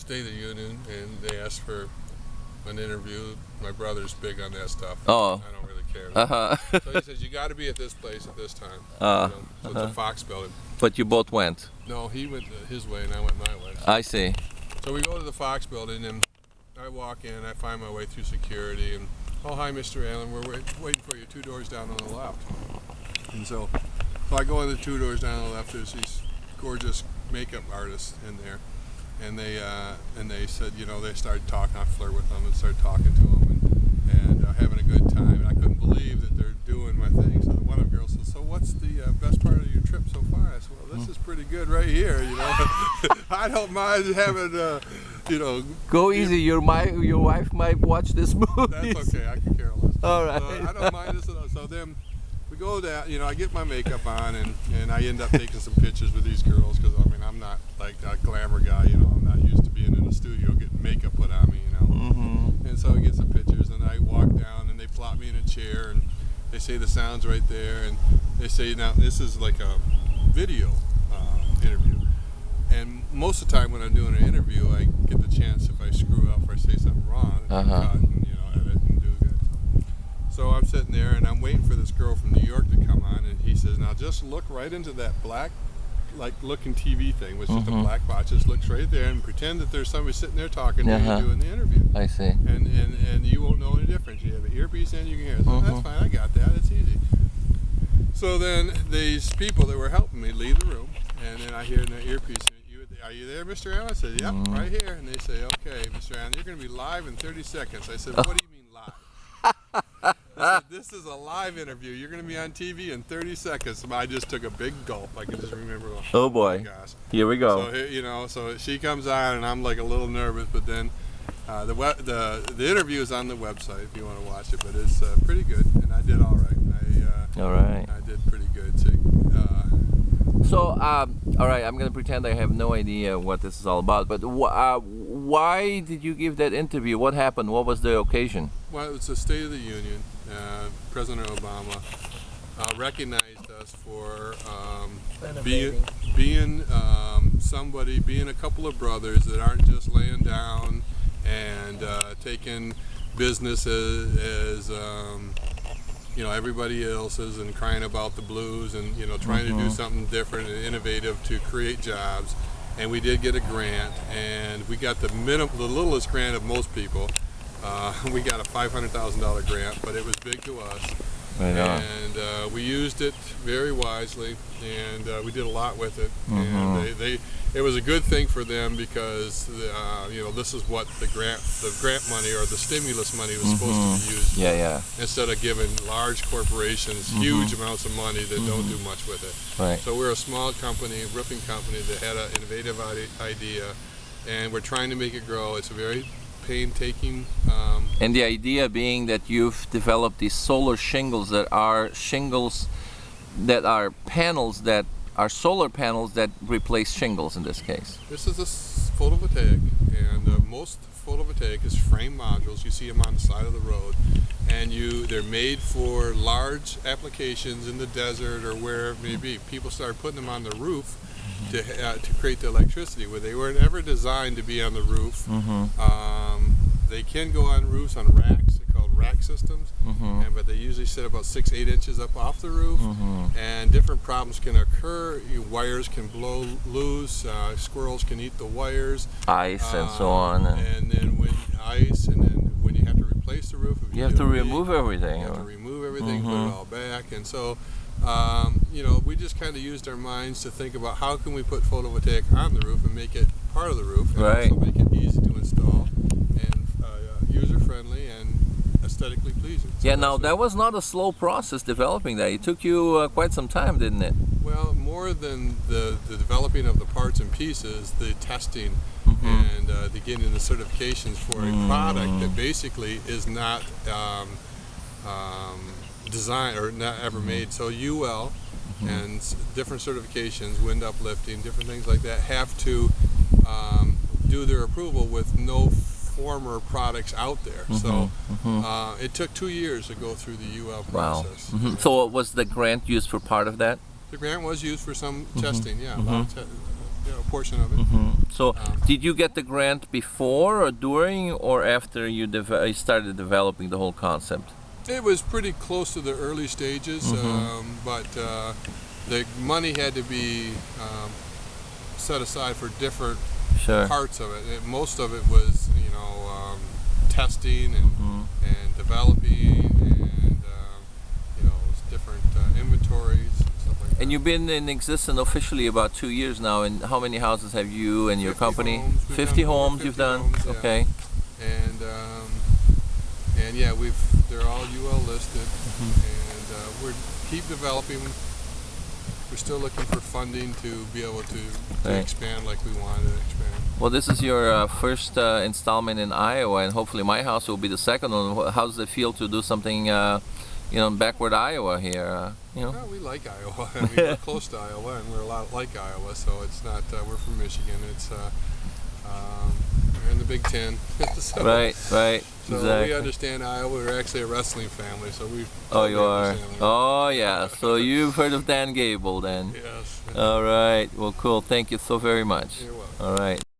State of the Union, and they asked for an interview. My brother's big on that stuff. Oh. I don't really care. Uh-huh. So he says, you got to be at this place at this time. So it's a Fox building. But you both went? No, he went his way and I went my way. I see. So we go to the Fox building and I walk in, I find my way through security and, oh, hi, Mr. Allen, we're waiting for you 2 doors down on the left. And so I go in the 2 doors down on the left, there's these gorgeous makeup artists in there. And they said, you know, they started talking, I flirt with them and started talking to them and having a good time. And I couldn't believe that they're doing my thing. So one of the girls said, so what's the best part of your trip so far? I said, well, this is pretty good right here, you know. I don't mind having, you know. Go easy, your wife might watch this movie. That's okay, I can care less. All right. So I don't mind this at all. So then we go down, you know, I get my makeup on and I end up taking some pictures with these girls because, I mean, I'm not like a glamour guy, you know. I'm not used to being in a studio getting makeup put on me, you know. Mm-hmm. And so I get some pictures and I walk down and they plop me in a chair and they say the sound's right there and they say, now this is like a video interview. And most of the time when I'm doing an interview, I get the chance, if I screw up or I say something wrong, cut and, you know, edit and do good. So I'm sitting there and I'm waiting for this girl from New York to come on, and he says, now just look right into that black, like looking TV thing, which is a black box. Just looks right there and pretend that there's somebody sitting there talking to you doing the interview. I see. And you won't know any difference. You have an earpiece in, you can hear it. So that's fine, I got that, it's easy. So then these people that were helping me leave the room, and then I hear in the earpiece, are you there, Mr. Allen? I said, yep, right here. And they say, okay, Mr. Allen, you're going to be live in 30 seconds. I said, what do you mean live? I said, this is a live interview. You're going to be on TV in 30 seconds. I just took a big gulp. I can just remember. Oh boy. Gosh. Here we go. So, you know, so she comes on and I'm like a little nervous, but then the interview is on the website if you want to watch it, but it's pretty good, and I did all right. All right. I did pretty good. So, all right, I'm going to pretend I have no idea what this is all about, but why did you give that interview? What happened? What was the occasion? Well, it's the State of the Union. President Obama recognized us for being somebody, being a couple of brothers that aren't just laying down and taking business as you know, everybody else is, and crying about the blues, and, you know, trying to do something different and innovative to create jobs. And we did get a grant, and we got the littlest grant of most people. We got a $500,000 grant, but it was big to us. Right on. And we used it very wisely, and we did a lot with it. And it was a good thing for them because you know, this is what the grant money or the stimulus money was supposed to be used for. Instead of giving large corporations huge amounts of money that don't do much with it. Right. So we're a small company, roofing company that had an innovative idea, and we're trying to make it grow. It's a very painstaking. And the idea being that you've developed these solar shingles that are panels that are solar panels that replace shingles in this case. This is a photovoltaic, and most photovoltaic is frame modules. You see them on the side of the road, and they're made for large applications in the desert or where it may be. People started putting them on the roof to create the electricity, where they were never designed to be on the roof. They can go on roofs on racks. They're called rack systems, but they usually sit about 6-8 inches up off the roof, and different problems can occur. Wires can blow loose, squirrels can eat the wires, ice and so on, and then when when you have to replace the roof, you have to remove everything. You have to remove everything, put it all back, and so you know, we just kind of used our minds to think about how can we put photovoltaic on the roof and make it part of the roof, and also make it easy to install and user-friendly and aesthetically pleasing. So yeah, now that was not a slow process developing that. It took you quite some time, didn't it? Well, more than the developing of the parts and pieces, the testing and the getting the certifications for a product that basically is not designed or not ever made. So UL and different certifications, wind uplifting, different things like that, have to do their approval with no former products out there. So it took 2 years to go through the UL process. Wow. So was the grant used for part of that? The grant was used for some testing, yeah. a portion of it. So, did you get the grant before or during or after you started developing the whole concept? It was pretty close to the early stages, but the money had to be set aside for different Sure. parts of it. Most of it was, testing and developing and different inventories and stuff like that. And you've been in existence officially about 2 years now. And how many houses have you and your 50 company? homes. We've 50 done over homes 50 you've done. homes, yeah. Okay. And yeah, they're all UL listed, and we're keep developing. We're still looking for funding to be able to Right. expand like we wanted to expand. Well, this is your first installment in Iowa, and hopefully my house will be the second one. How does it feel to do something, in backward Iowa here? Well, we like Iowa. I mean, we're close to Iowa, and we're a lot like Iowa, so it's not. We're from Michigan. It's we're in the Big Ten. So, Right. So Exactly. we understand Iowa. We're actually a wrestling family, so we. Oh, you are. understand. Oh, yeah. So you've heard of Dan Gable then? Yes. All right. Well, cool. Thank you so very much. You're welcome. All right.